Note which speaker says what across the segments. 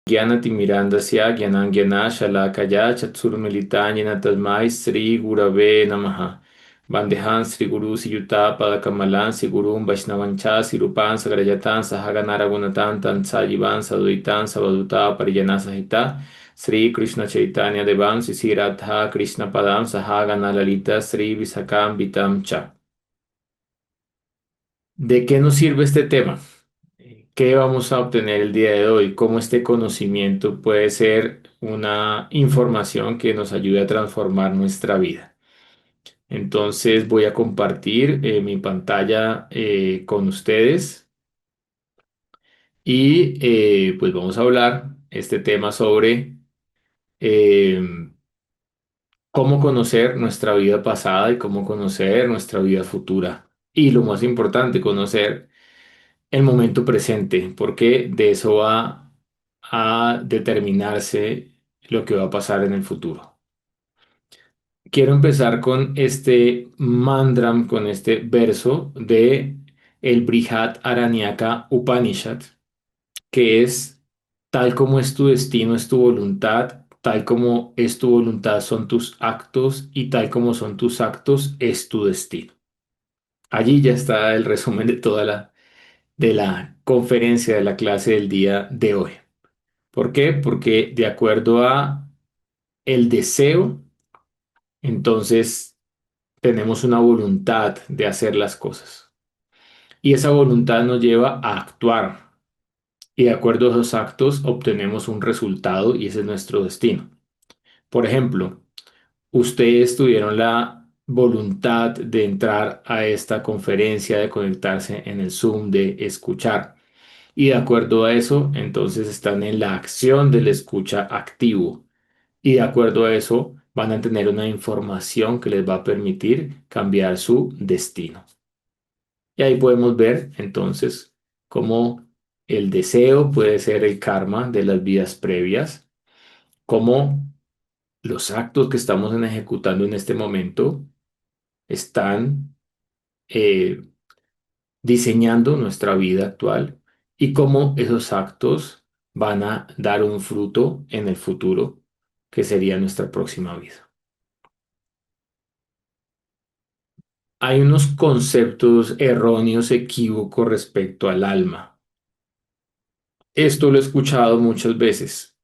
Speaker 1: Gyanatimirandasya Gyanangyana Shalakaya Chatsurmilitanyana Tasmai Sri Gurave Namaha. Vandehan Sri Guru Siyuta Padakamalan Sri Gurum Vaishnavancha Sirupan Sagrayatan Sahaganara Gunatan Tansayivan Saduitan Savaduta Pariyana Sahita Sri Krishna Chaitanya Devan Sri Radha Krishna Padam Sahagana Lalita Sri Visakam Vitam Cha. ¿De qué nos sirve este tema? ¿Qué vamos a obtener el día de hoy? ¿Cómo este conocimiento puede ser una información que nos ayude a transformar nuestra vida? Entonces voy a compartir mi pantalla con ustedes y pues vamos a hablar este tema sobre eh, cómo conocer nuestra vida pasada y cómo conocer nuestra vida futura. Y lo más importante, conocer el momento presente, porque de eso va a determinarse lo que va a pasar en el futuro. Quiero empezar con este mandram, con este verso de el Brihad Aranyaka Upanishad, que es: tal como es tu destino, es tu voluntad, tal como es tu voluntad son tus actos, y tal como son tus actos es tu destino. Allí ya está el resumen de la conferencia de la clase del día de hoy. ¿Por qué? Porque de acuerdo a el deseo, entonces tenemos una voluntad de hacer las cosas. Y esa voluntad nos lleva a actuar. Y de acuerdo a esos actos obtenemos un resultado y ese es nuestro destino. Por ejemplo, ustedes tuvieron la voluntad de entrar a esta conferencia, de conectarse en el Zoom, de escuchar. Y de acuerdo a eso, entonces están en la acción del escucha activo. Y de acuerdo a eso, van a tener una información que les va a permitir cambiar su destino. Y ahí podemos ver entonces cómo el deseo puede ser el karma de las vidas previas, cómo los actos que estamos ejecutando en este momento están eh, diseñando nuestra vida actual y cómo esos actos van a dar un fruto en el futuro, que sería nuestra próxima vida. Hay unos conceptos erróneos, equívocos respecto al alma. Esto lo he escuchado muchas veces.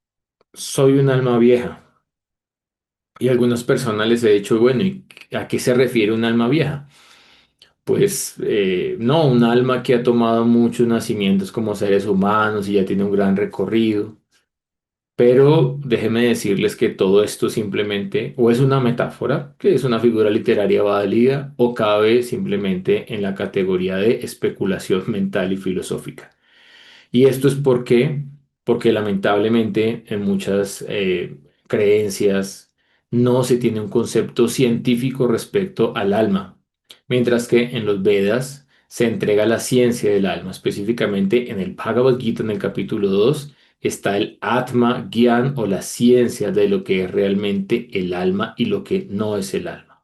Speaker 1: Soy un alma vieja. Y a algunas personas les he dicho, bueno, ¿y a qué se refiere un alma vieja? Pues no, un alma que ha tomado muchos nacimientos como seres humanos y ya tiene un gran recorrido. Pero déjenme decirles que todo esto simplemente o es una metáfora, que es una figura literaria válida, o cabe simplemente en la categoría de especulación mental y filosófica. Y esto es porque lamentablemente en muchas creencias no se tiene un concepto científico respecto al alma, mientras que en los Vedas se entrega la ciencia del alma. Específicamente en el Bhagavad Gita, en el capítulo 2 está el Atma Gyan, o la ciencia de lo que es realmente el alma y lo que no es el alma.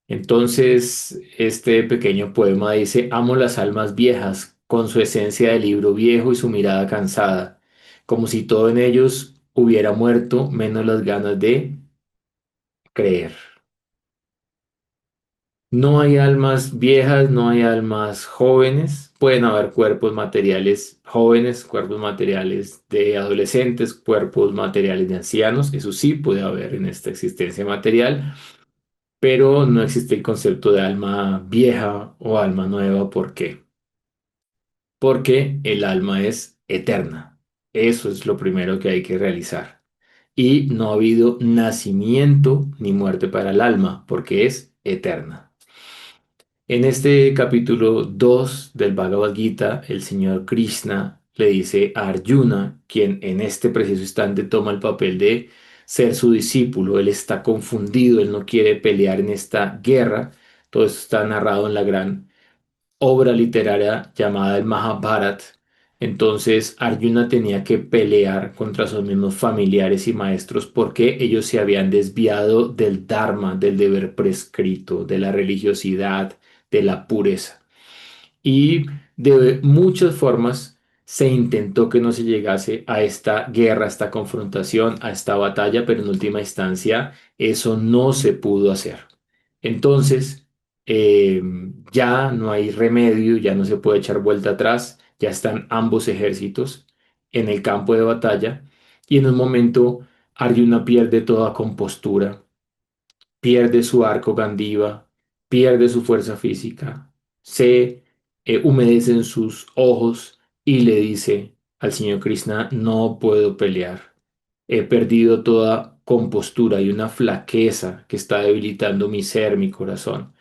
Speaker 1: Entonces, este pequeño poema dice: amo las almas viejas, con su esencia de libro viejo y su mirada cansada, como si todo en ellos hubiera muerto, menos las ganas de creer. No hay almas viejas, no hay almas jóvenes. Pueden haber cuerpos materiales jóvenes, cuerpos materiales de adolescentes, cuerpos materiales de ancianos. Eso sí puede haber en esta existencia material, pero no existe el concepto de alma vieja o alma nueva. ¿Por qué? Porque el alma es eterna. Eso es lo primero que hay que realizar. Y no ha habido nacimiento ni muerte para el alma, porque es eterna. En este capítulo 2 del Bhagavad Gita, el señor Krishna le dice a Arjuna, quien en este preciso instante toma el papel de ser su discípulo. Él está confundido, él no quiere pelear en esta guerra. Todo esto está narrado en la gran obra literaria llamada el Mahabharata. Entonces Arjuna tenía que pelear contra sus mismos familiares y maestros porque ellos se habían desviado del Dharma, del deber prescrito, de la religiosidad, de la pureza. Y de muchas formas Se intentó que no se llegase a esta guerra, a esta confrontación, a esta batalla, pero en última instancia eso no se pudo hacer. Entonces, eh, ya no hay remedio, ya no se puede echar vuelta atrás, ya están ambos ejércitos en el campo de batalla y en un momento Arjuna pierde toda compostura, pierde su arco Gandiva, pierde su fuerza física, se humedecen sus ojos y le dice al señor Krishna, no puedo pelear, he perdido toda compostura y una flaqueza que está debilitando mi ser, mi corazón.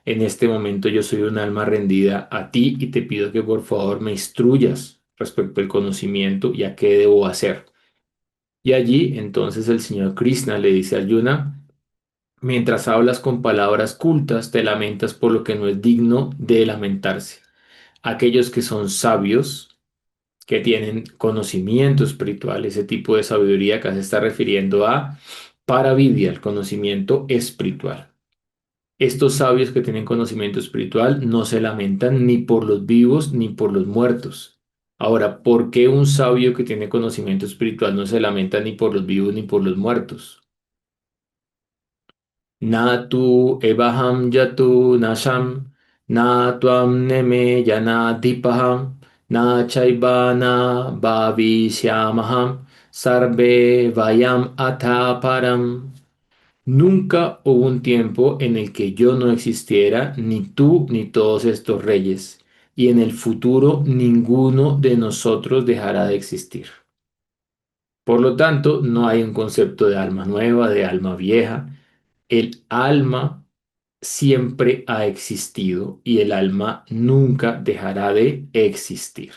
Speaker 1: En este momento yo soy un alma rendida a ti y te pido que por favor me instruyas respecto al conocimiento y a qué debo hacer. Y allí entonces el señor Krishna le dice a Arjuna, mientras hablas con palabras cultas, te lamentas por lo que no es digno de lamentarse. Aquellos que son sabios, que tienen conocimiento espiritual, ese tipo de sabiduría que se está refiriendo a Paravidya, el conocimiento espiritual. Estos sabios que tienen conocimiento espiritual no se lamentan ni por los vivos ni por los muertos. Ahora, ¿por qué un sabio que tiene conocimiento espiritual no se lamenta ni por los vivos ni por los muertos? Na tu evaham yatu nasham, na tuam neme yana dipaham, na chaibana bhavishyamaham, sarve vayam atha param. Nunca hubo un tiempo en el que yo no existiera, ni tú ni todos estos reyes, y en el futuro ninguno de nosotros dejará de existir. Por lo tanto, no hay un concepto de alma nueva, de alma vieja. El alma siempre ha existido y el alma nunca dejará de existir.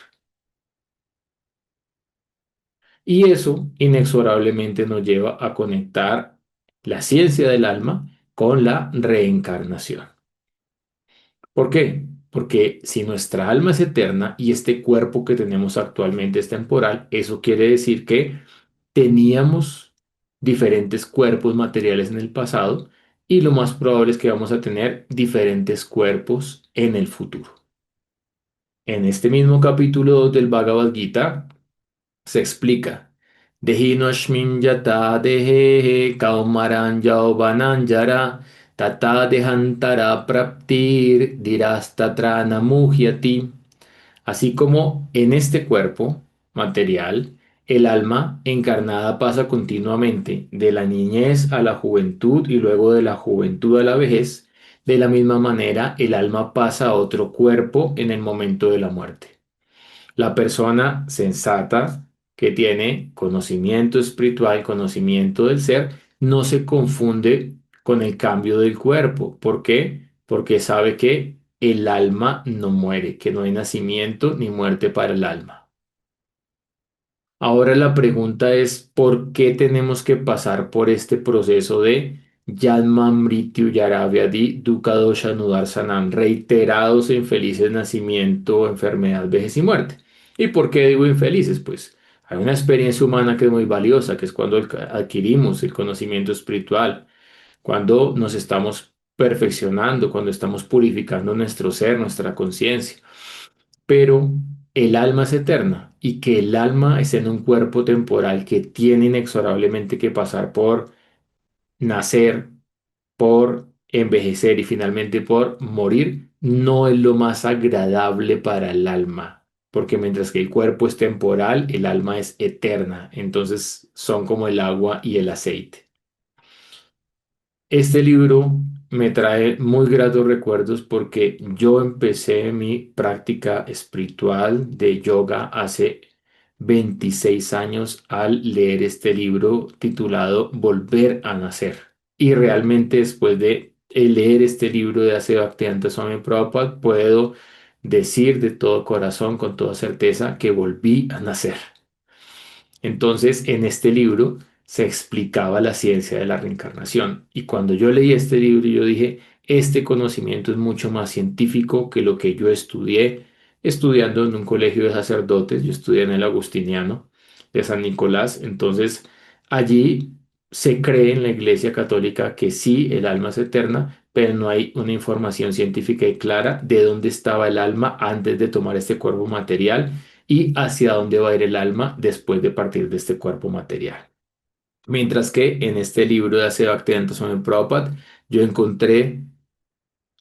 Speaker 1: Y eso inexorablemente nos lleva a conectar la ciencia del alma con la reencarnación. ¿Por qué? Porque si nuestra alma es eterna y este cuerpo que tenemos actualmente es temporal, eso quiere decir que teníamos diferentes cuerpos materiales en el pasado y lo más probable es que vamos a tener diferentes cuerpos en el futuro. En este mismo capítulo 2 del Bhagavad Gita se explica: Dehinoshmin yata dehehe kaumaran yauvanan yara tata dehantara praptir dirastatra namuhyati. Así como en este cuerpo material, el alma encarnada pasa continuamente de la niñez a la juventud y luego de la juventud a la vejez, de la misma manera el alma pasa a otro cuerpo en el momento de la muerte. La persona sensata que tiene conocimiento espiritual, conocimiento del ser, no se confunde con el cambio del cuerpo. ¿Por qué? Porque sabe que el alma no muere, que no hay nacimiento ni muerte para el alma. Ahora la pregunta es, ¿por qué tenemos que pasar por este proceso de Yanma Mrityu Yaravyadi Dukkha Dosha Nudarsanam, reiterados e infelices nacimiento, enfermedad, vejez y muerte? ¿Y por qué digo infelices? Pues hay una experiencia humana que es muy valiosa, que es cuando adquirimos el conocimiento espiritual, cuando nos estamos perfeccionando, cuando estamos purificando nuestro ser, nuestra conciencia, pero el alma es eterna y que el alma es en un cuerpo temporal que tiene inexorablemente que pasar por nacer, por envejecer y finalmente por morir, no es lo más agradable para el alma, porque mientras que el cuerpo es temporal, el alma es eterna, entonces son como el agua y el aceite. Este libro me trae muy gratos recuerdos porque yo empecé mi práctica espiritual de yoga hace 26 años al leer este libro titulado Volver a Nacer. Y realmente después de leer este libro de Ase Bhaktivedanta Swami Prabhupada, puedo decir de todo corazón, con toda certeza, que volví a nacer. Entonces, en este libro se explicaba la ciencia de la reencarnación. Y cuando yo leí este libro, yo dije, este conocimiento es mucho más científico que lo que yo estudié estudiando en un colegio de sacerdotes. Yo estudié en el Agustiniano de San Nicolás. Entonces, allí se cree en la Iglesia Católica que sí, el alma es eterna, pero no hay una información científica y clara de dónde estaba el alma antes de tomar este cuerpo material y hacia dónde va a ir el alma después de partir de este cuerpo material. Mientras que en este libro de Aseo Bhaktivedanta Swami Prabhupada yo encontré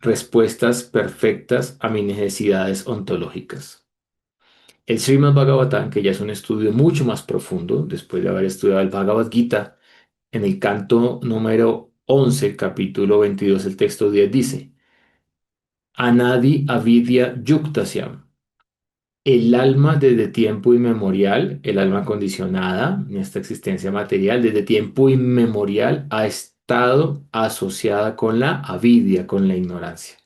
Speaker 1: respuestas perfectas a mis necesidades ontológicas. El Srimad Bhagavatam, que ya es un estudio mucho más profundo, después de haber estudiado el Bhagavad Gita, en el canto número 11, el capítulo 22, el texto 10 dice, Anadi avidya yuktasyam. El alma desde tiempo inmemorial, el alma condicionada en esta existencia material, desde tiempo inmemorial ha estado asociada con la avidia, con la ignorancia.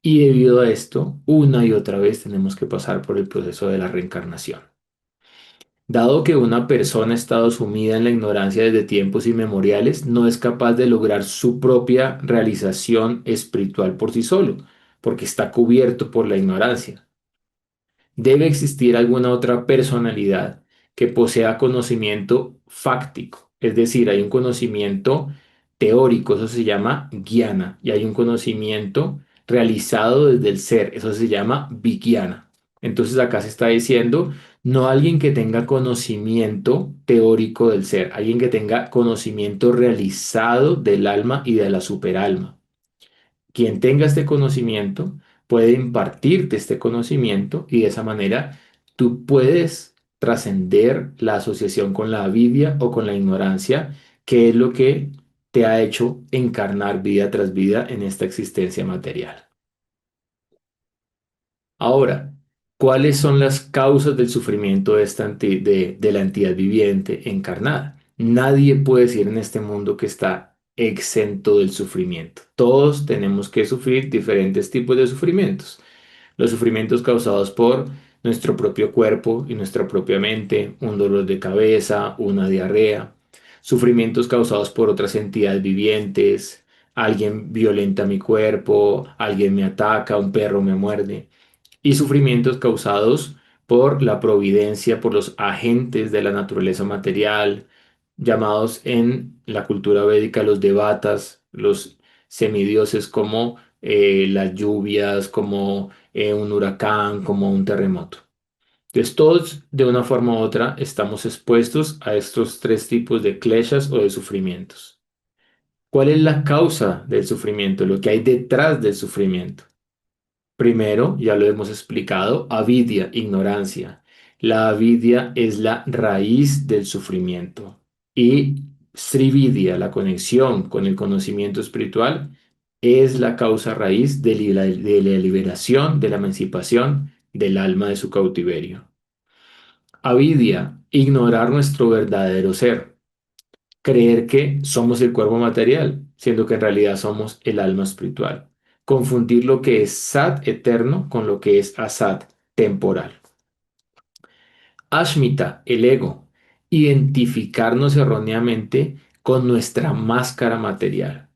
Speaker 1: Y debido a esto, una y otra vez tenemos que pasar por el proceso de la reencarnación. Dado que una persona ha estado sumida en la ignorancia desde tiempos inmemoriales, no es capaz de lograr su propia realización espiritual por sí solo, porque está cubierto por la ignorancia. Debe existir alguna otra personalidad que posea conocimiento fáctico, es decir, hay un conocimiento teórico, eso se llama guiana, y hay un conocimiento realizado desde el ser, eso se llama vigyana. Entonces acá se está diciendo no alguien que tenga conocimiento teórico del ser, alguien que tenga conocimiento realizado del alma y de la superalma. Quien tenga este conocimiento puede impartirte este conocimiento y de esa manera tú puedes trascender la asociación con la avidia o con la ignorancia, que es lo que te ha hecho encarnar vida tras vida en esta existencia material. Ahora, ¿cuáles son las causas del sufrimiento de, de la entidad viviente encarnada? Nadie puede decir en este mundo que está exento del sufrimiento. Todos tenemos que sufrir diferentes tipos de sufrimientos. Los sufrimientos causados por nuestro propio cuerpo y nuestra propia mente, un dolor de cabeza, una diarrea. Sufrimientos causados por otras entidades vivientes, alguien violenta mi cuerpo, alguien me ataca, un perro me muerde y sufrimientos causados por la providencia, por los agentes de la naturaleza material, llamados en la cultura védica los devatas, los semidioses como las lluvias, como un huracán, como un terremoto. Entonces todos de una forma u otra estamos expuestos a estos tres tipos de kleshas o de sufrimientos. ¿Cuál es la causa del sufrimiento? Lo que hay detrás del sufrimiento. Primero, ya lo hemos explicado, avidia, ignorancia. La avidia es la raíz del sufrimiento. Y srividya, la conexión con el conocimiento espiritual, es la causa raíz de la liberación, de la emancipación del alma de su cautiverio. Avidia, ignorar nuestro verdadero ser, creer que somos el cuerpo material, siendo que en realidad somos el alma espiritual. Confundir lo que es sat eterno con lo que es asat temporal. Ashmita, el ego, identificarnos erróneamente con nuestra máscara material.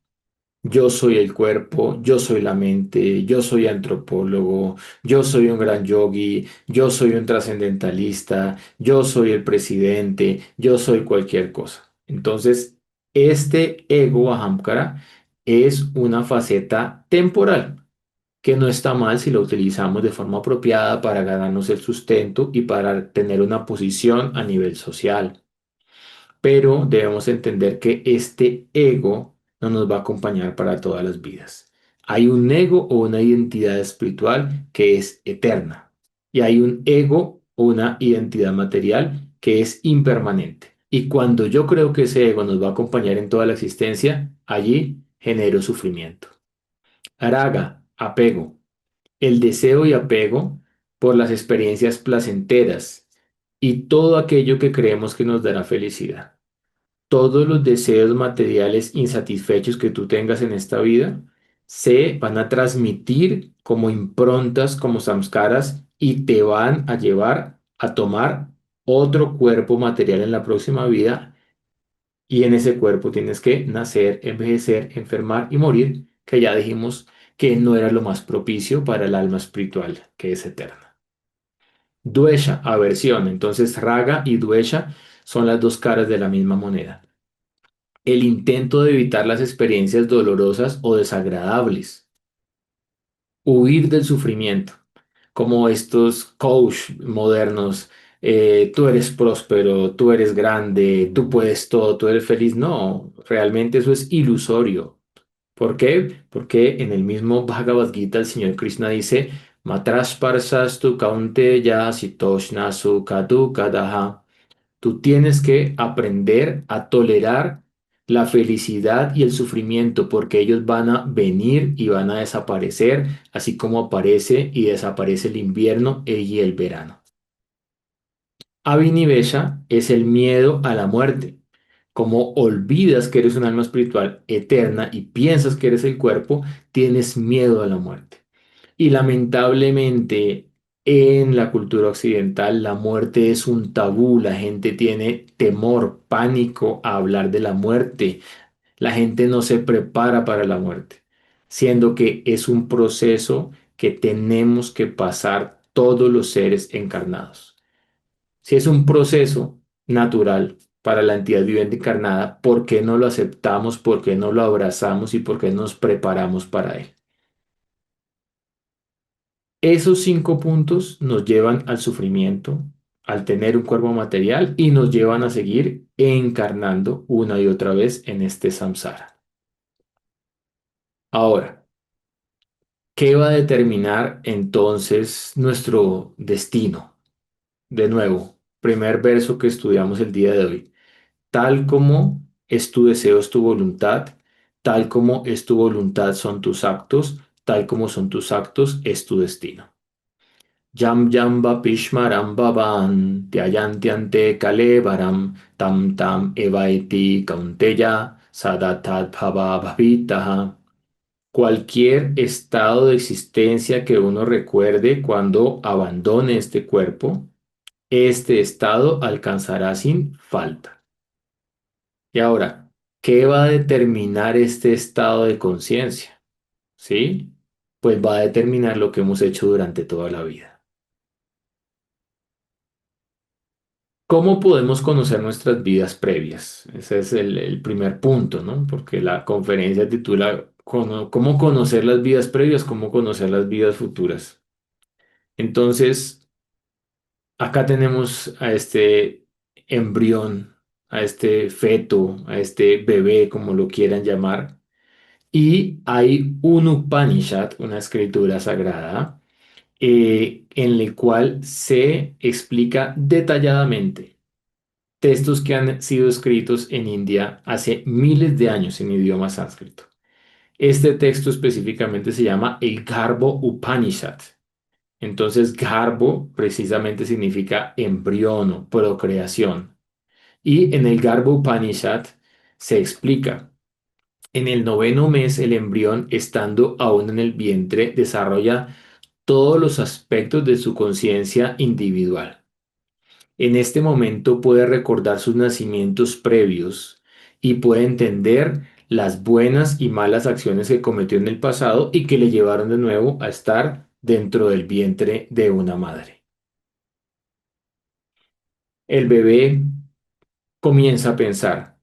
Speaker 1: Yo soy el cuerpo, yo soy la mente, yo soy antropólogo, yo soy un gran yogi, yo soy un trascendentalista, yo soy el presidente, yo soy cualquier cosa. Entonces, este ego ahamkara es una faceta temporal que no está mal si lo utilizamos de forma apropiada para ganarnos el sustento y para tener una posición a nivel social, pero debemos entender que este ego no nos va a acompañar para todas las vidas. Hay un ego o una identidad espiritual que es eterna y hay un ego o una identidad material que es impermanente. Y cuando yo creo que ese ego nos va a acompañar en toda la existencia, allí genero sufrimiento. Araga, apego. El deseo y apego por las experiencias placenteras y todo aquello que creemos que nos dará felicidad. Todos los deseos materiales insatisfechos que tú tengas en esta vida se van a transmitir como improntas, como samskaras y te van a llevar a tomar otro cuerpo material en la próxima vida y en ese cuerpo tienes que nacer, envejecer, enfermar y morir, que ya dijimos que no era lo más propicio para el alma espiritual, que es eterna. Dvesha, aversión. Entonces, raga y dvesha son las dos caras de la misma moneda. El intento de evitar las experiencias dolorosas o desagradables, huir del sufrimiento. como estos coach modernos. Tú eres próspero, tú eres grande, tú puedes todo, tú eres feliz. No, realmente eso es ilusorio. ¿Por qué? Porque en el mismo Bhagavad Gita el señor Krishna dice, Matras parsastu kaunteya sitoshnasu kadu kadaha. Tú tienes que aprender a tolerar la felicidad y el sufrimiento porque ellos van a venir y van a desaparecer, así como aparece y desaparece el invierno y el verano. Abhinivesha es el miedo a la muerte. Como olvidas que eres un alma espiritual eterna y piensas que eres el cuerpo, tienes miedo a la muerte. Y lamentablemente en la cultura occidental la muerte es un tabú, la gente tiene temor, pánico a hablar de la muerte, la gente no se prepara para la muerte, siendo que es un proceso que tenemos que pasar todos los seres encarnados. Si es un proceso natural para la entidad viviente encarnada, ¿por qué no lo aceptamos? ¿Por qué no lo abrazamos? ¿Y por qué nos preparamos para él? Esos 5 puntos nos llevan al sufrimiento, al tener un cuerpo material y nos llevan a seguir encarnando una y otra vez en este samsara. Ahora, ¿qué va a determinar entonces nuestro destino? De nuevo, primer verso que estudiamos el día de hoy. Tal como es tu deseo, es tu voluntad, tal como es tu voluntad son tus actos, tal como son tus actos es tu destino. Yam yamba pishmaram bhavan, tyayantyante kalevaram, tam tam evaiti kaunteya, sadatat bhava bhavitaha. Cualquier estado de existencia que uno recuerde cuando abandone este cuerpo, este estado alcanzará sin falta. Y ahora, ¿qué va a determinar este estado de conciencia? ¿Sí? Pues va a determinar lo que hemos hecho durante toda la vida. ¿Cómo podemos conocer nuestras vidas previas? Ese es el primer punto, ¿no? Porque la conferencia titula ¿Cómo conocer las vidas previas? ¿Cómo conocer las vidas futuras? Entonces, acá tenemos a este embrión, a este feto, a este bebé, como lo quieran llamar. Y hay un Upanishad, una escritura sagrada, en el cual se explica detalladamente textos que han sido escritos en India hace miles de años en idioma sánscrito. Este texto específicamente se llama el Garbo Upanishad. Entonces, Garbo precisamente significa embrión o procreación. Y en el Garbo Upanishad se explica. En el noveno mes, el embrión, estando aún en el vientre, desarrolla todos los aspectos de su conciencia individual. En este momento puede recordar sus nacimientos previos y puede entender las buenas y malas acciones que cometió en el pasado y que le llevaron de nuevo a estar dentro del vientre de una madre. El bebé comienza a pensar.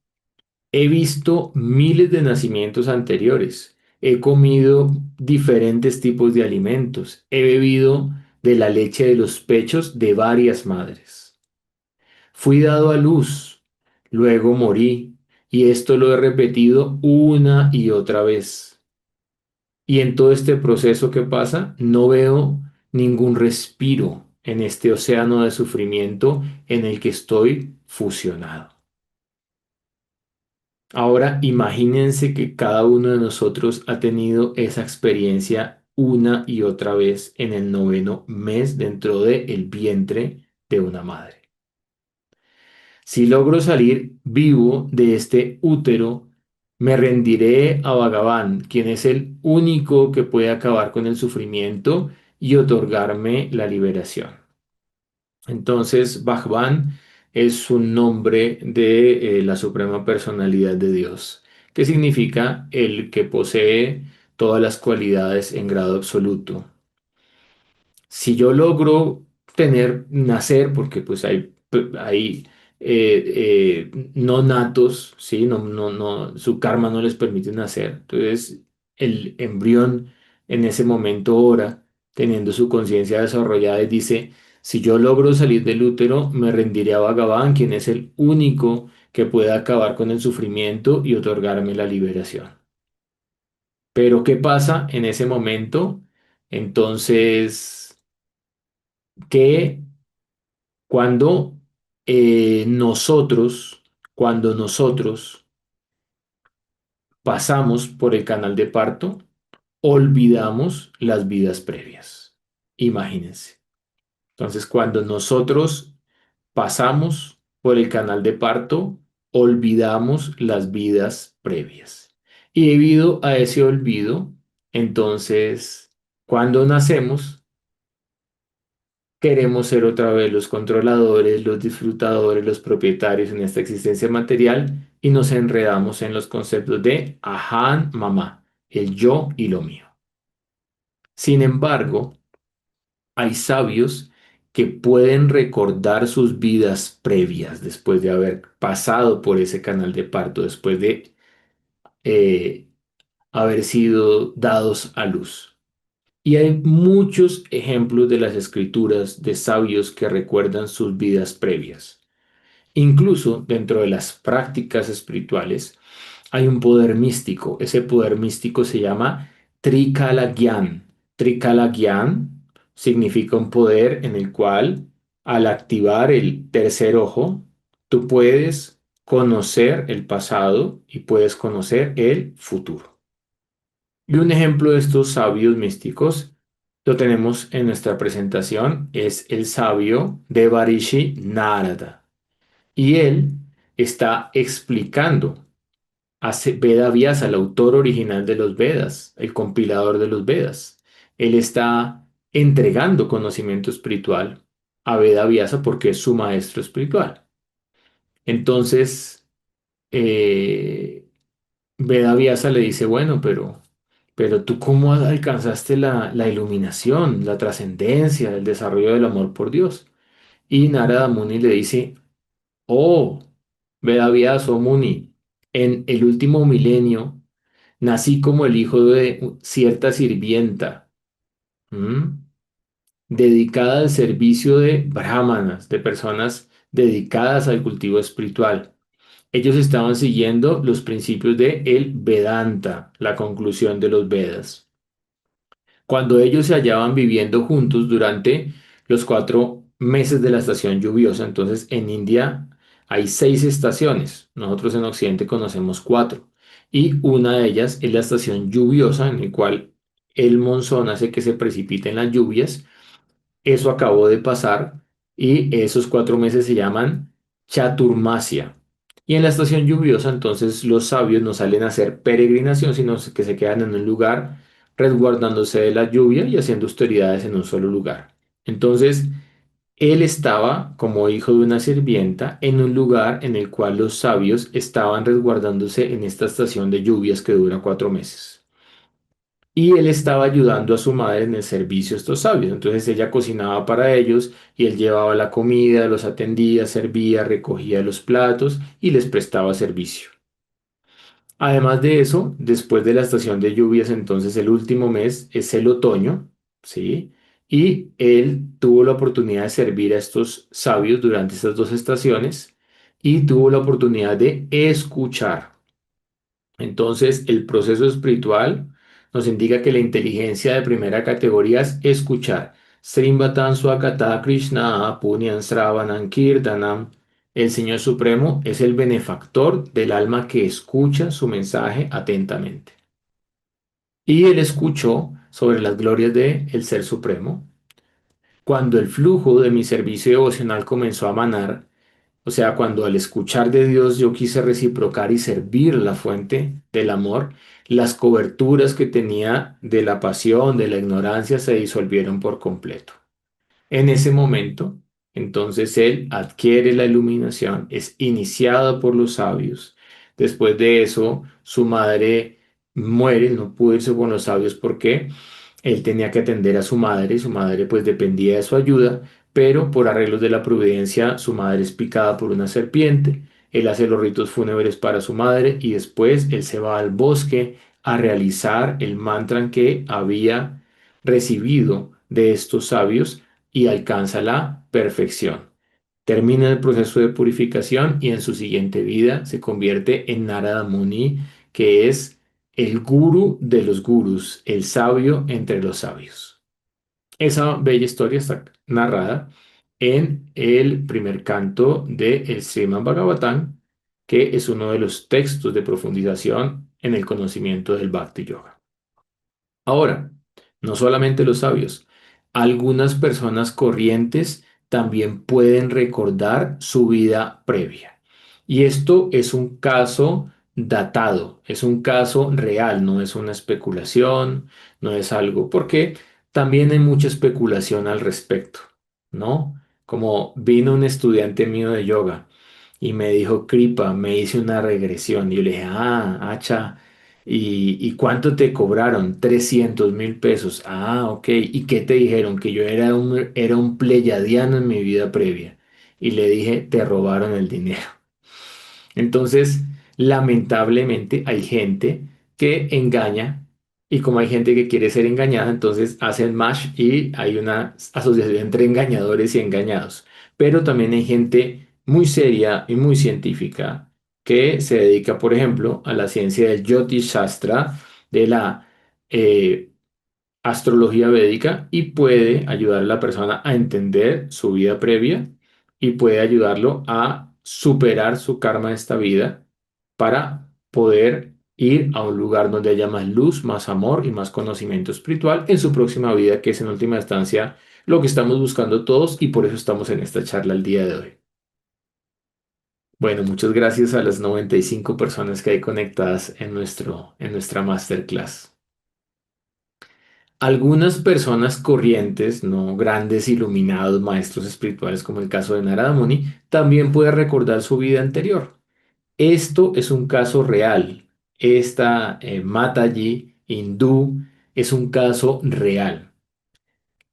Speaker 1: He visto miles de nacimientos anteriores. He comido diferentes tipos de alimentos. He bebido de la leche de los pechos de varias madres. Fui dado a luz, luego morí, y esto lo he repetido una y otra vez. Y en todo este proceso que pasa, no veo ningún respiro en este océano de sufrimiento en el que estoy fusionado. Ahora imagínense que cada uno de nosotros ha tenido esa experiencia una y otra vez en el noveno mes dentro del vientre de una madre. Si logro salir vivo de este útero, me rendiré a Bhagavan, quien es el único que puede acabar con el sufrimiento y otorgarme la liberación. Entonces, Bhagwan es un nombre de la Suprema Personalidad de Dios, que significa el que posee todas las cualidades en grado absoluto. Si yo logro nacer, porque pues hay no natos, ¿sí? Su karma no les permite nacer. Entonces, el embrión en ese momento ora. teniendo su conciencia desarrollada y dice, si yo logro salir del útero, me rendiré a Bhagavan, quien es el único que puede acabar con el sufrimiento y otorgarme la liberación. Pero ¿qué pasa en ese momento? Entonces, que cuando cuando nosotros pasamos por el canal de parto, olvidamos las vidas previas. Imagínense. Entonces, cuando nosotros pasamos por el canal de parto, olvidamos las vidas previas. Y debido a ese olvido, entonces, cuando nacemos, queremos ser otra vez los controladores, los disfrutadores, los propietarios en esta existencia material y nos enredamos en los conceptos de Ahan, mamá, el yo y lo mío. Sin embargo, hay sabios que pueden recordar sus vidas previas después de haber pasado por ese canal de parto, después de eh, haber sido dados a luz. Y hay muchos ejemplos de las escrituras de sabios que recuerdan sus vidas previas. Incluso dentro de las prácticas espirituales hay un poder místico. Ese poder místico se llama Trikala Gyan. Trikala Gyan significa un poder en el cual al activar el tercer ojo, tú puedes conocer el pasado y puedes conocer el futuro. Y un ejemplo de estos sabios místicos lo tenemos en nuestra presentación, es el sabio Devarishi Narada. Y él está explicando Veda Vyasa, el autor original de los Vedas, el compilador de los Vedas. Él está entregando conocimiento espiritual a Veda Vyasa porque es su maestro espiritual. Entonces, eh, Veda Vyasa le dice, bueno, pero tú cómo alcanzaste la iluminación, la trascendencia, el desarrollo del amor por Dios. Y Narada Muni le dice, oh, Veda Vyasa, oh Muni, en el último milenio, nací como el hijo de cierta sirvienta, ¿m? Dedicada al servicio de brahmanas, de personas dedicadas al cultivo espiritual. Ellos estaban siguiendo los principios de el Vedanta, la conclusión de los Vedas. Cuando ellos se hallaban viviendo juntos durante los 4 meses de la estación lluviosa, entonces en India hay 6 estaciones, nosotros en Occidente conocemos 4, y una de ellas es la estación lluviosa, en la cual el monzón hace que se precipiten las lluvias. Eso acabó de pasar y esos 4 meses se llaman Chaturmasya. Y en la estación lluviosa, entonces los sabios no salen a hacer peregrinación, sino que se quedan en un lugar resguardándose de la lluvia y haciendo austeridades en un solo lugar. Entonces, él estaba como hijo de una sirvienta en un lugar en el cual los sabios estaban resguardándose en esta estación de lluvias que dura 4 meses. Y él estaba ayudando a su madre en el servicio a estos sabios. Entonces ella cocinaba para ellos y él llevaba la comida, los atendía, servía, recogía los platos y les prestaba servicio. Además de eso, después de la estación de lluvias, entonces el último mes es el otoño, ¿sí? Y él tuvo la oportunidad de servir a estos sabios durante estas 2 estaciones y tuvo la oportunidad de escuchar. Entonces, el proceso espiritual nos indica que la inteligencia de primera categoría es escuchar. Srimvatan Swakata Krishna Punyan Sravanam Kirtanam. El Señor Supremo es el benefactor del alma que escucha su mensaje atentamente. Y él escuchó sobre las glorias de el Ser Supremo. Cuando el flujo de mi servicio devocional comenzó a manar, o sea, cuando al escuchar de Dios yo quise reciprocar y servir la fuente del amor, las coberturas que tenía de la pasión, de la ignorancia, se disolvieron por completo. En ese momento, entonces él adquiere la iluminación, es iniciado por los sabios. Después de eso, su madre muere, no pudo irse con los sabios porque él tenía que atender a su madre pues dependía de su ayuda, pero por arreglos de la providencia, su madre es picada por una serpiente, él hace los ritos fúnebres para su madre y después él se va al bosque a realizar el mantra que había recibido de estos sabios y alcanza la perfección. Termina el proceso de purificación y en su siguiente vida se convierte en Narada Muni, que es el gurú de los gurús, el sabio entre los sabios. Esa bella historia está narrada en el primer canto de el Srimad Bhagavatam, que es uno de los textos de profundización en el conocimiento del Bhakti Yoga. Ahora, no solamente los sabios, algunas personas corrientes también pueden recordar su vida previa. Y esto es un caso datado, es un caso real, no es una especulación, no es algo, porque también hay mucha especulación al respecto, ¿no? Como vino un estudiante mío de yoga y me dijo, Kripa, me hice una regresión. Y yo le dije, hacha. ¿Y cuánto te cobraron? 300.000 pesos. Ah, ok. ¿Y qué te dijeron? Que yo era un pleyadiano en mi vida previa. Y le dije, te robaron el dinero. Entonces, lamentablemente hay gente que engaña y como hay gente que quiere ser engañada, entonces hacen mash y hay una asociación entre engañadores y engañados. Pero también hay gente muy seria y muy científica que se dedica, por ejemplo, a la ciencia del Jyotish Shastra, de la eh, astrología védica y puede ayudar a la persona a entender su vida previa y puede ayudarlo a superar su karma de esta vida para poder ir a un lugar donde haya más luz, más amor y más conocimiento espiritual en su próxima vida, que es en última instancia lo que estamos buscando todos y por eso estamos en esta charla el día de hoy. Bueno, muchas gracias a las 95 personas que hay conectadas en nuestra masterclass. Algunas personas corrientes, no grandes iluminados maestros espirituales como el caso de Narada Muni, también pueden recordar su vida anterior. Esto es un caso real. Esta Mataji hindú es un caso real,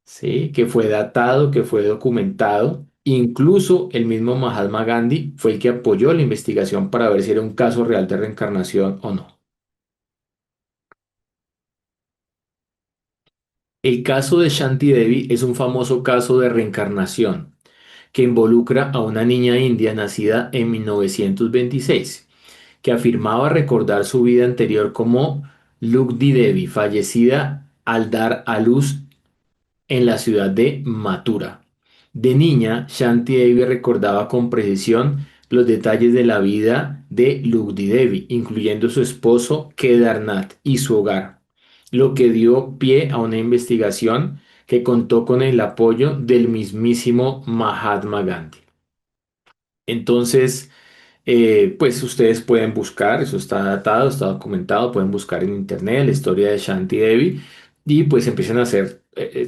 Speaker 1: ¿sí? Que fue datado, que fue documentado. Incluso el mismo Mahatma Gandhi fue el que apoyó la investigación para ver si era un caso real de reencarnación o no. El caso de Shanti Devi es un famoso caso de reencarnación que involucra a una niña india nacida en 1926, que afirmaba recordar su vida anterior como Lugdi Devi, fallecida al dar a luz en la ciudad de Mathura. De niña, Shanti Devi recordaba con precisión los detalles de la vida de Lugdi Devi, incluyendo su esposo Kedarnath y su hogar, lo que dio pie a una investigación que contó con el apoyo del mismísimo Mahatma Gandhi. Entonces, pues ustedes pueden buscar, eso está datado, está documentado, pueden buscar en internet la historia de Shanti Devi y pues empiezan a hacer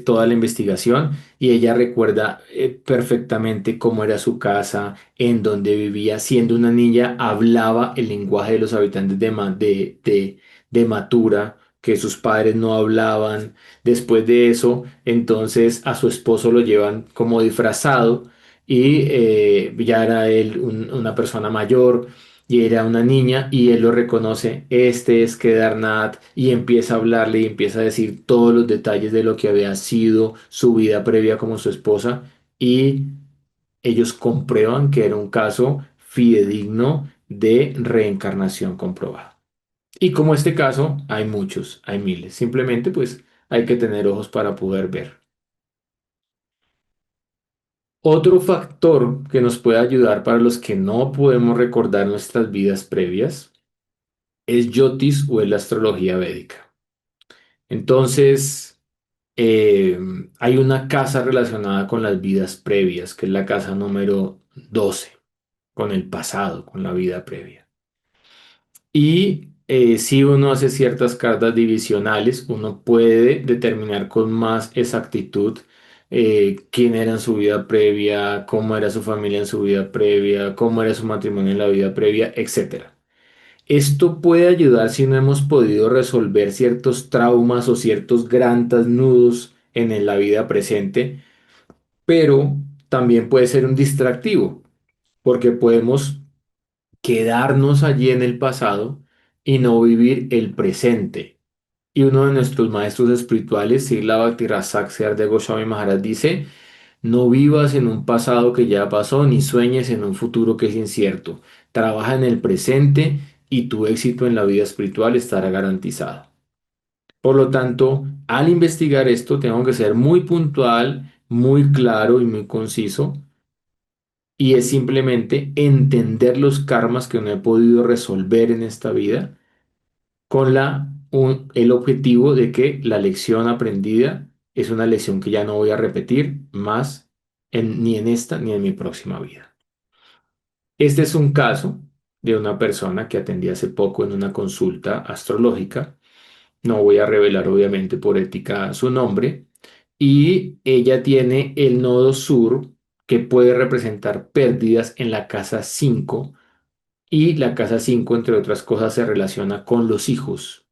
Speaker 1: toda la investigación y ella recuerda perfectamente cómo era su casa, en donde vivía, siendo una niña, hablaba el lenguaje de los habitantes de Mathura, que sus padres no hablaban. Después de eso, entonces a su esposo lo llevan como disfrazado y ya era él una persona mayor y era una niña y él lo reconoce, este es Kedarnath y empieza a hablarle y empieza a decir todos los detalles de lo que había sido su vida previa como su esposa y ellos comprueban que era un caso fidedigno de reencarnación comprobada. Y como este caso, hay muchos, hay miles, simplemente pues hay que tener ojos para poder ver. Otro factor que nos puede ayudar para los que no podemos recordar nuestras vidas previas es Yotis o es la astrología védica. Entonces, eh, hay una casa relacionada con las vidas previas, que es la casa número 12, con el pasado, con la vida previa. Y si uno hace ciertas cartas divisionales, uno puede determinar con más exactitud quién era en su vida previa, cómo era su familia en su vida previa, cómo era su matrimonio en la vida previa, etcétera. Esto puede ayudar si no hemos podido resolver ciertos traumas o ciertos grandes nudos en la vida presente, pero también puede ser un distractivo, porque podemos quedarnos allí en el pasado y no vivir el presente. Y uno de nuestros maestros espirituales, Srila Bhakti-Rasaq de Goswami Maharaj, dice: no vivas en un pasado que ya pasó, ni sueñes en un futuro que es incierto. Trabaja en el presente y tu éxito en la vida espiritual estará garantizado. Por lo tanto, al investigar esto, tengo que ser muy puntual, muy claro y muy conciso. Y es simplemente entender los karmas que no he podido resolver en esta vida con el objetivo de que la lección aprendida es una lección que ya no voy a repetir más ni en esta ni en mi próxima vida. Este es un caso de una persona que atendí hace poco en una consulta astrológica. No voy a revelar obviamente por ética su nombre. Y ella tiene el nodo sur que puede representar pérdidas en la casa 5 y la casa 5 entre otras cosas, se relaciona con los hijos.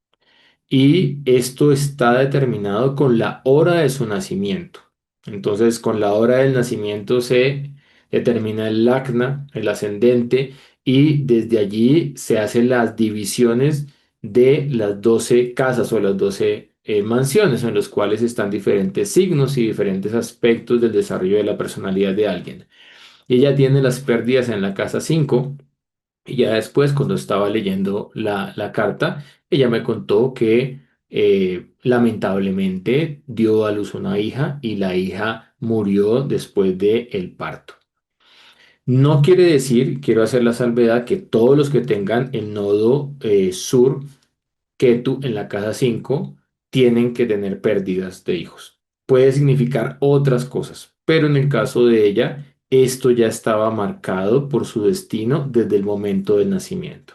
Speaker 1: Y esto está determinado con la hora de su nacimiento. Entonces, con la hora del nacimiento se determina el lagna, el ascendente, y desde allí se hacen las divisiones de las 12 casas o las 12 mansiones en las cuales están diferentes signos y diferentes aspectos del desarrollo de la personalidad de alguien. Y ella tiene las pérdidas en la casa 5 y ya después, cuando estaba leyendo la carta, ella me contó que lamentablemente dio a luz una hija y la hija murió después del parto. No quiere decir, quiero hacer la salvedad, que todos los que tengan el nodo sur Ketu en la casa 5 tienen que tener pérdidas de hijos. Puede significar otras cosas, pero en el caso de ella, esto ya estaba marcado por su destino desde el momento del nacimiento.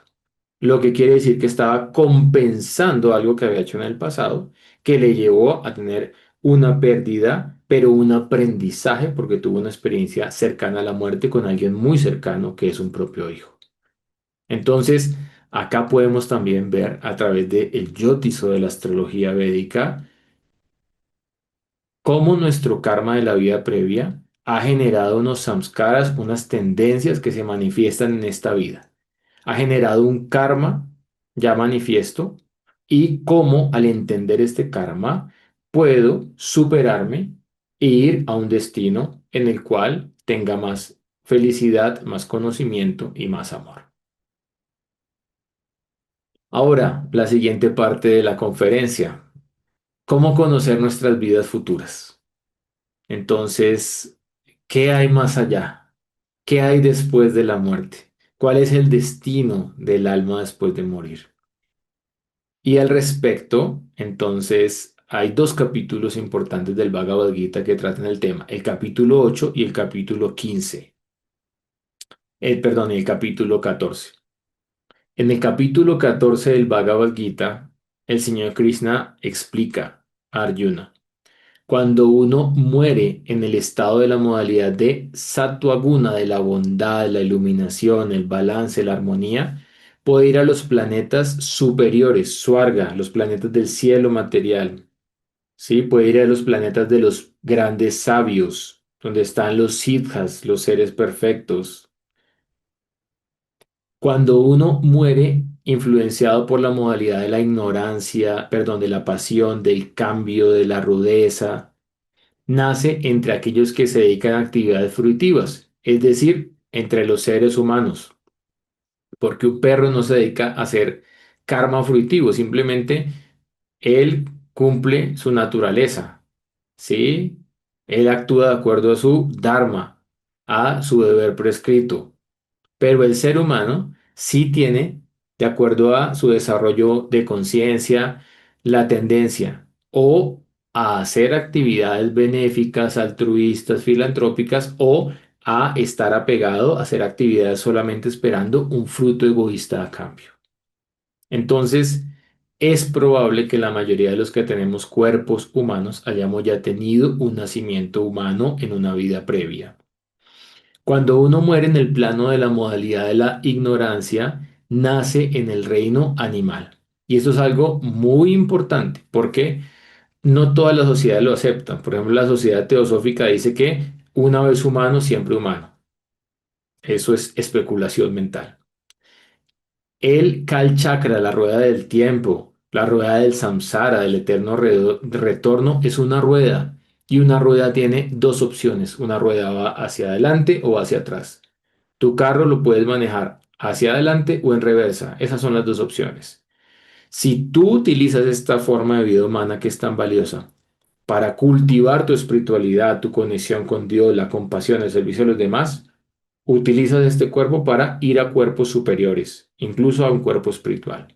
Speaker 1: Lo que quiere decir que estaba compensando algo que había hecho en el pasado, que le llevó a tener una pérdida, pero un aprendizaje porque tuvo una experiencia cercana a la muerte con alguien muy cercano que es un propio hijo. Entonces, acá podemos también ver a través del yótiso de la astrología védica cómo nuestro karma de la vida previa ha generado unos samskaras, unas tendencias que se manifiestan en esta vida. Ha generado un karma ya manifiesto y cómo al entender este karma puedo superarme e ir a un destino en el cual tenga más felicidad, más conocimiento y más amor. Ahora, la siguiente parte de la conferencia: ¿cómo conocer nuestras vidas futuras? Entonces, ¿qué hay más allá? ¿Qué hay después de la muerte? ¿Cuál es el destino del alma después de morir? Y al respecto, entonces, hay dos capítulos importantes del Bhagavad Gita que tratan el tema: el capítulo 8 y el capítulo 15. Perdón, y el capítulo 14. En el capítulo 14 del Bhagavad Gita, el señor Krishna explica a Arjuna: cuando uno muere en el estado de la modalidad de Sattva Guna, de la bondad, la iluminación, el balance, la armonía, puede ir a los planetas superiores, Swarga, los planetas del cielo material. ¿Sí? Puede ir a los planetas de los grandes sabios, donde están los siddhas, los seres perfectos. Cuando uno muere influenciado por la modalidad de la ignorancia, perdón, de la pasión, del cambio, de la rudeza, nace entre aquellos que se dedican a actividades fruitivas, es decir, entre los seres humanos, porque un perro no se dedica a hacer karma fruitivo, simplemente él cumple su naturaleza, ¿sí? Él actúa de acuerdo a su dharma, a su deber prescrito. Pero el ser humano sí tiene, de acuerdo a su desarrollo de conciencia, la tendencia o a hacer actividades benéficas, altruistas, filantrópicas, o a estar apegado a hacer actividades solamente esperando un fruto egoísta a cambio. Entonces, es probable que la mayoría de los que tenemos cuerpos humanos hayamos ya tenido un nacimiento humano en una vida previa. Cuando uno muere en el plano de la modalidad de la ignorancia, nace en el reino animal. Y esto es algo muy importante porque no toda la sociedad lo acepta. Por ejemplo, la sociedad teosófica dice que una vez humano, siempre humano. Eso es especulación mental. El Kal Chakra, la rueda del tiempo, La rueda del samsara, del eterno retorno, es una rueda y una rueda tiene dos opciones. Una rueda va hacia adelante o hacia atrás. Tu carro lo puedes manejar hacia adelante o en reversa. Esas son las dos opciones. Si tú utilizas esta forma de vida humana que es tan valiosa para cultivar tu espiritualidad, tu conexión con Dios, la compasión, el servicio a los demás, utilizas este cuerpo para ir a cuerpos superiores, incluso a un cuerpo espiritual.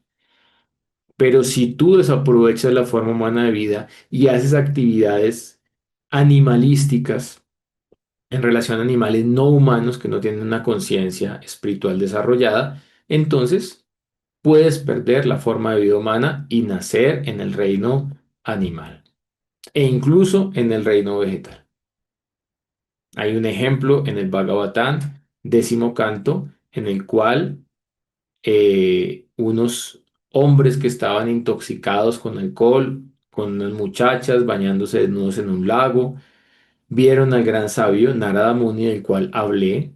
Speaker 1: Pero si tú desaprovechas la forma humana de vida y haces actividades animalísticas en relación a animales no humanos que no tienen una conciencia espiritual desarrollada, entonces puedes perder la forma de vida humana y nacer en el reino animal e incluso en el reino vegetal. Hay un ejemplo en el Bhagavatam, décimo canto, en el cual unos hombres que estaban intoxicados con alcohol, con unas muchachas bañándose desnudos en un lago, vieron al gran sabio Narada Muni, del cual hablé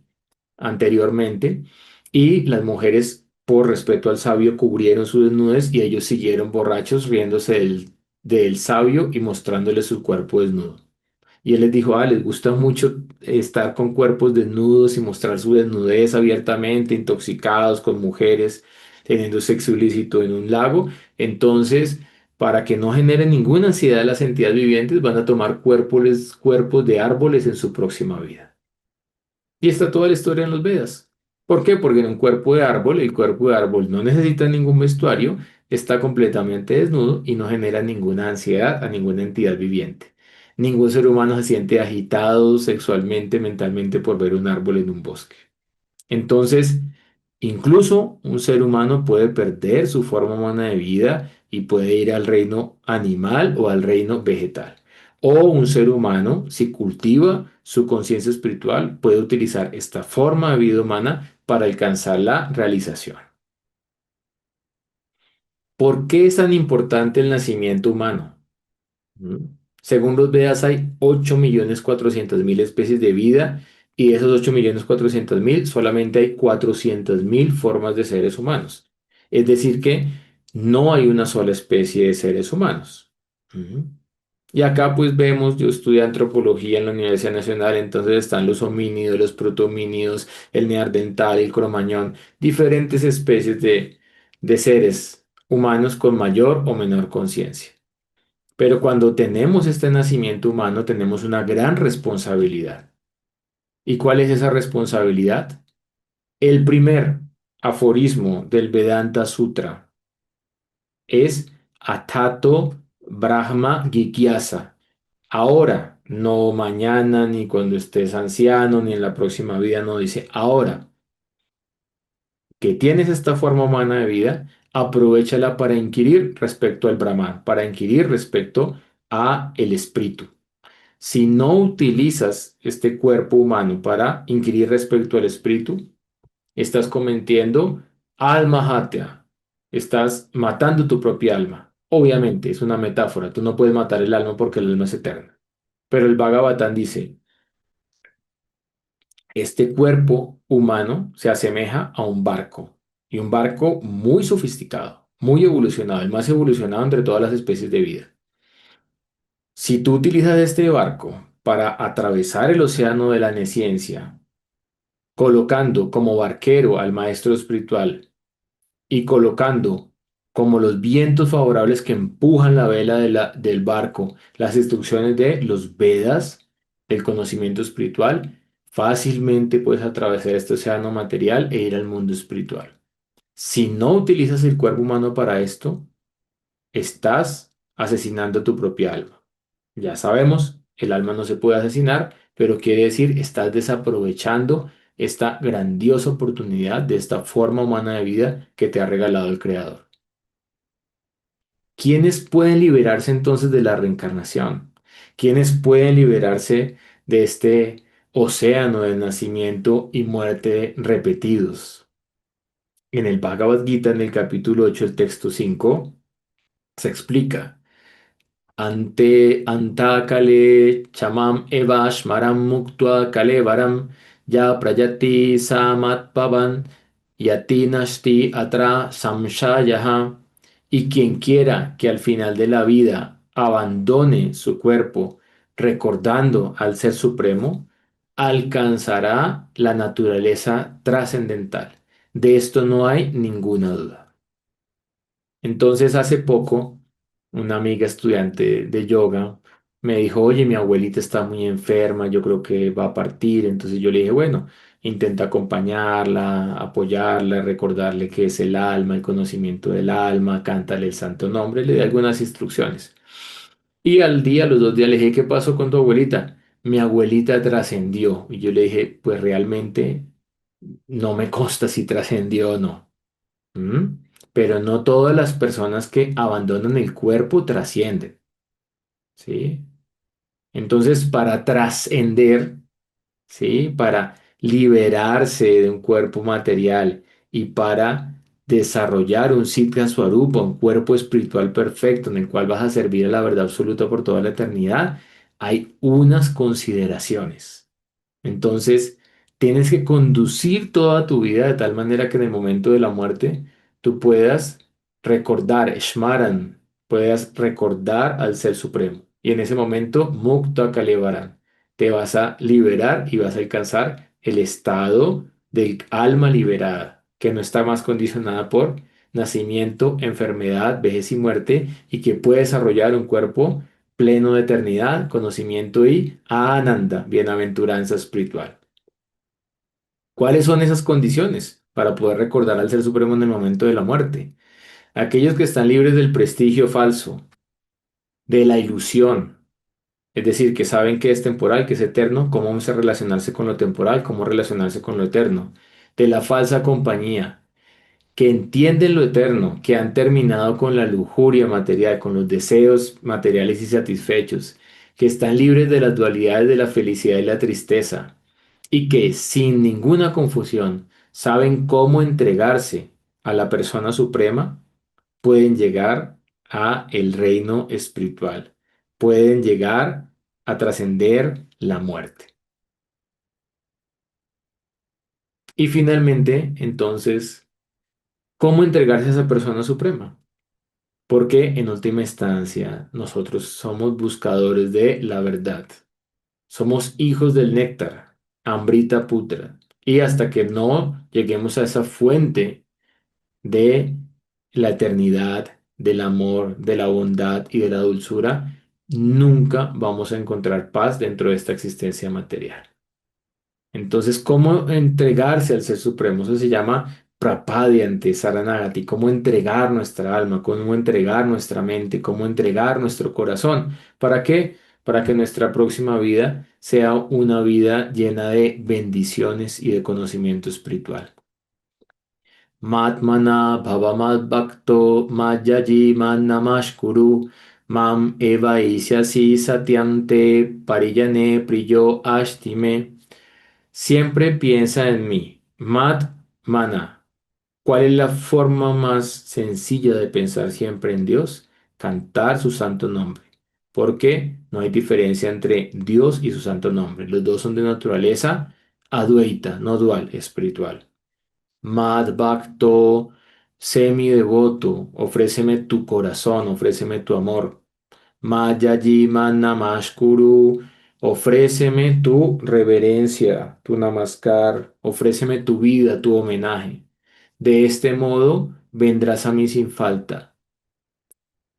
Speaker 1: anteriormente, y las mujeres, por respeto al sabio, cubrieron su desnudez y ellos siguieron borrachos riéndose del sabio y mostrándole su cuerpo desnudo. Y él les dijo, les gusta mucho estar con cuerpos desnudos y mostrar su desnudez abiertamente, intoxicados con mujeres, teniendo sexo ilícito en un lago. Entonces, para que no genere ninguna ansiedad a las entidades vivientes, van a tomar cuerpos de árboles en su próxima vida. Y está toda la historia en los Vedas. ¿Por qué? Porque en un cuerpo de árbol, el cuerpo de árbol no necesita ningún vestuario, está completamente desnudo y no genera ninguna ansiedad a ninguna entidad viviente. Ningún ser humano se siente agitado sexualmente, mentalmente por ver un árbol en un bosque. Entonces, incluso un ser humano puede perder su forma humana de vida y puede ir al reino animal o al reino vegetal. O un ser humano, si cultiva su conciencia espiritual, puede utilizar esta forma de vida humana para alcanzar la realización. ¿Por qué es tan importante el nacimiento humano? ¿Mm? Según los Vedas hay 8.400.000 especies de vida y de esos 8.400.000 solamente hay 400.000 formas de seres humanos. Es decir, que no hay una sola especie de seres humanos. Ujú. Y acá pues vemos, yo estudié antropología en la Universidad Nacional, entonces están los homínidos, los protomínidos, el neandertal, el cromañón, diferentes especies de seres humanos con mayor o menor conciencia. Pero cuando tenemos este nacimiento humano, tenemos una gran responsabilidad. ¿Y cuál es esa responsabilidad? El primer aforismo del Vedanta Sutra es Atato Brahma Gikyasa. Ahora, no mañana, ni cuando estés anciano, ni en la próxima vida, no dice ahora que tienes esta forma humana de vida, aprovéchala para inquirir respecto al Brahman, para inquirir respecto a el espíritu. Si no utilizas este cuerpo humano para inquirir respecto al espíritu, estás cometiendo alma hatea, estás matando tu propia alma. Obviamente, es una metáfora, tú no puedes matar el alma porque el alma es eterna. Pero el Bhagavatam dice, este cuerpo humano se asemeja a un barco, y un barco muy sofisticado, muy evolucionado, el más evolucionado entre todas las especies de vida. Si tú utilizas este barco para atravesar el océano de la nesciencia, colocando como barquero al maestro espiritual y colocando como los vientos favorables que empujan la vela del barco, las instrucciones de los Vedas, del conocimiento espiritual, fácilmente puedes atravesar este océano material e ir al mundo espiritual. Si no utilizas el cuerpo humano para esto, estás asesinando tu propia alma. Ya sabemos, el alma no se puede asesinar, pero quiere decir, estás desaprovechando esta grandiosa oportunidad de esta forma humana de vida que te ha regalado el Creador. ¿Quiénes pueden liberarse entonces de la reencarnación? ¿Quiénes pueden liberarse de este océano de nacimiento y muerte repetidos? En el Bhagavad Gita, en el capítulo 8, el texto 5, se explica. Ante antakale chamam evash maram muktva kalevaram ya prayati samat pavan yati nashti atra samshayaha Y quien quiera que al final de la vida abandone su cuerpo recordando al Ser Supremo, alcanzará la naturaleza trascendental. De esto no hay ninguna duda. Entonces, hace poco, una amiga estudiante de yoga me dijo, oye, mi abuelita está muy enferma, yo creo que va a partir. Entonces yo le dije, bueno, intenta acompañarla, apoyarla, recordarle qué es el alma, el conocimiento del alma, cántale el santo nombre, le di algunas instrucciones. Y al día, a los 2 días, le dije, ¿qué pasó con tu abuelita? Mi abuelita trascendió. Y yo le dije, pues realmente no me consta si trascendió o no. ¿Mm? Pero no todas las personas que abandonan el cuerpo trascienden, ¿sí? Entonces, para trascender, ¿sí? Para liberarse de un cuerpo material y para desarrollar un Siddha Swarupa, un cuerpo espiritual perfecto en el cual vas a servir a la verdad absoluta por toda la eternidad, hay unas consideraciones. Entonces, tienes que conducir toda tu vida de tal manera que en el momento de la muerte tú puedas recordar, Shmaran, puedas recordar al Ser Supremo. Y en ese momento, Mukta Kalevaran, te vas a liberar y vas a alcanzar el estado del alma liberada, que no está más condicionada por nacimiento, enfermedad, vejez y muerte, y que puede desarrollar un cuerpo pleno de eternidad, conocimiento y ananda, bienaventuranza espiritual. ¿Cuáles son esas condiciones para poder recordar al Ser Supremo en el momento de la muerte? Aquellos que están libres del prestigio falso, de la ilusión, es decir, que saben que es temporal, que es eterno, cómo vamos a relacionarse con lo temporal, cómo relacionarse con lo eterno, de la falsa compañía, que entienden lo eterno, que han terminado con la lujuria material, con los deseos materiales y satisfechos, que están libres de las dualidades de la felicidad y la tristeza, y que sin ninguna confusión saben cómo entregarse a la persona suprema, pueden llegar a el reino espiritual, pueden llegar a trascender la muerte. Y finalmente, entonces, ¿cómo entregarse a esa persona suprema? Porque en última instancia nosotros somos buscadores de la verdad. Somos hijos del néctar, Amrita Putra. Y hasta que no lleguemos a esa fuente de la eternidad, del amor, de la bondad y de la dulzura, nunca vamos a encontrar paz dentro de esta existencia material. Entonces, ¿cómo entregarse al Ser Supremo? Eso se llama Prapadyante Saranagati, cómo entregar nuestra alma, cómo entregar nuestra mente, cómo entregar nuestro corazón. ¿Para qué? Para que nuestra próxima vida sea una vida llena de bendiciones y de conocimiento espiritual. Matmana bhavamad bhakto madhyaji mannamashkuru mam eva isyasi satyante pariyane priyo ashtime. Siempre piensa en mí. Mat Mana. ¿Cuál es la forma más sencilla de pensar siempre en Dios? Cantar su santo nombre. Porque no hay diferencia entre Dios y su santo nombre. Los dos son de naturaleza advaita, no dual, espiritual. Mad Bhakto, semi-devoto, ofréceme tu corazón, ofréceme tu amor. Mayajima Namashkuru, ofréceme tu reverencia, tu namaskar, ofréceme tu vida, tu homenaje. De este modo vendrás a mí sin falta.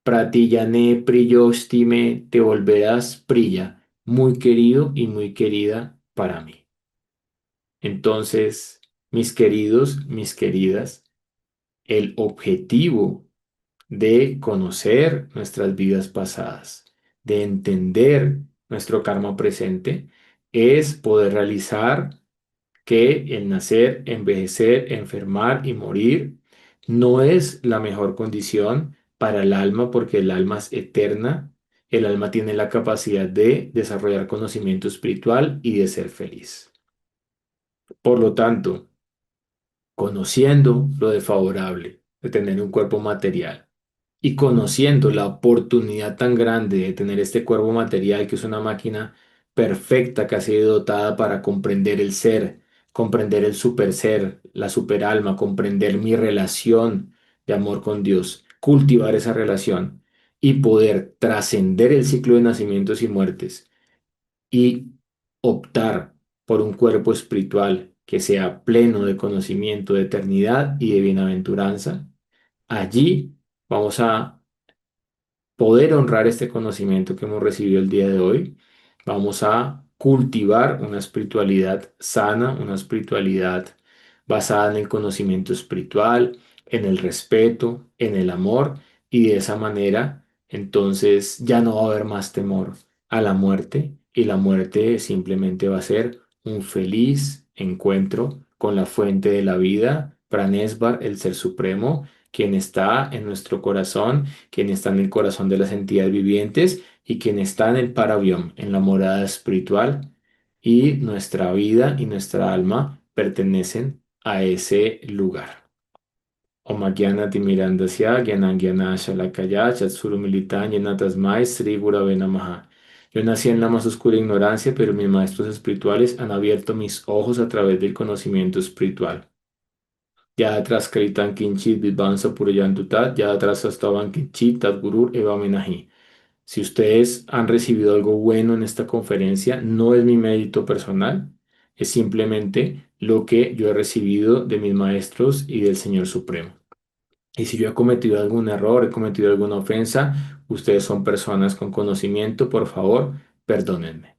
Speaker 1: Pratiyane Priyostime, te volverás Priya, muy querido y muy querida para mí. Entonces, mis queridos, mis queridas, el objetivo de conocer nuestras vidas pasadas, de entender nuestro karma presente, es poder realizar que el nacer, envejecer, enfermar y morir no es la mejor condición para el alma porque el alma es eterna, el alma tiene la capacidad de desarrollar conocimiento espiritual y de ser feliz. Por lo tanto, conociendo lo desfavorable de tener un cuerpo material, y conociendo la oportunidad tan grande de tener este cuerpo material, que es una máquina perfecta que ha sido dotada para comprender el ser, comprender el super ser, la superalma, comprender mi relación de amor con Dios, cultivar esa relación y poder trascender el ciclo de nacimientos y muertes y optar por un cuerpo espiritual que sea pleno de conocimiento, de eternidad y de bienaventuranza, allí vamos a poder honrar este conocimiento que hemos recibido el día de hoy. Vamos a cultivar una espiritualidad sana, una espiritualidad basada en el conocimiento espiritual, en el respeto, en el amor, y de esa manera entonces ya no va a haber más temor a la muerte, y la muerte simplemente va a ser un feliz encuentro con la fuente de la vida, Pranesvar, el Ser Supremo, quien está en nuestro corazón, quien está en el corazón de las entidades vivientes y quien está en el parabiom, en la morada espiritual, y nuestra vida y nuestra alma pertenecen a ese lugar. Om Gyana Timirandasya Gyanan Gyana Shalakaya Chatsuru Militan Yanatasmai Sri Gurave Namaha. Yo nací en la más oscura ignorancia, pero mis maestros espirituales han abierto mis ojos a través del conocimiento espiritual. Ya atrás Kaitan Kinchit Vidvansa Purayantutat, ya atrás estaban Kinchit Tadgurur Eva Menahi. Si ustedes han recibido algo bueno en esta conferencia, no es mi mérito personal, es simplemente lo que yo he recibido de mis maestros y del Señor Supremo. Y si yo he cometido algún error, he cometido alguna ofensa, ustedes son personas con conocimiento, por favor, perdónenme.